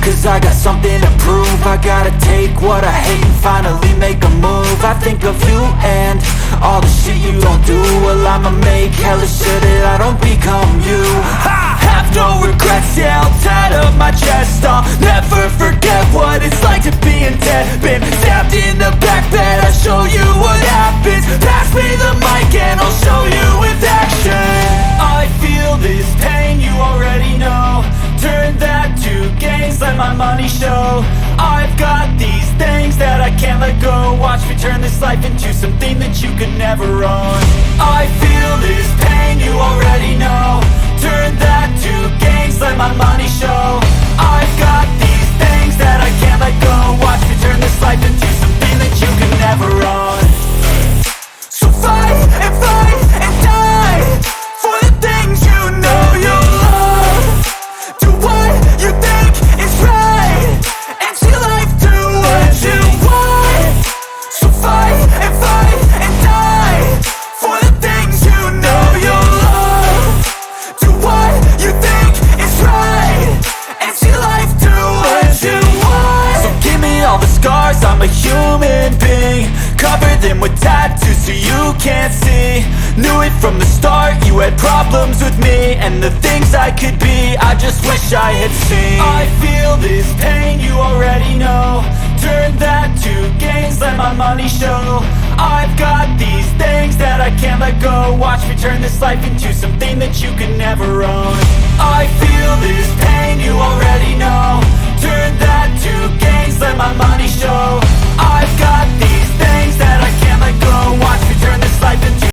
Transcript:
Cause I got something to prove. I gotta take what I hate and finally make a move. I think of you and all the shit you don't do. Well, I'ma make hella sure that I don't become you. I have no regrets, yeah, I'll tie up my chest. I'll never forget what it's like to be in debt. Been stabbed in the back bed, I'll show you what happens. Pass me the mic and I'll show you with action. I feel this pain, you already know. Turn that to gains, let my money show. I've got these things that I can't let go. Watch me turn this life into something that you could never own. I feel this pain, you already know. Turn that to gains, let my money show. I've got these things that I can't let go. Watch me turn this life into something that you could never own. So fight and die for the things you know you love. Do what you think is right and see life do what you want. So fight and die for the things you know you love. Do what you think is right and see life do what you want. So give me all the scars, I'm a human being. Cover them with tattoos so you can't see. Knew it from the start, you had problems with me and the things I could be, I just wish I had seen. I feel this pain, you already know. Turn that to gains, let my money show. I've got these things that I can't let go. Watch me turn this life into something that you can never own. I feel this pain, you already know. Turn that to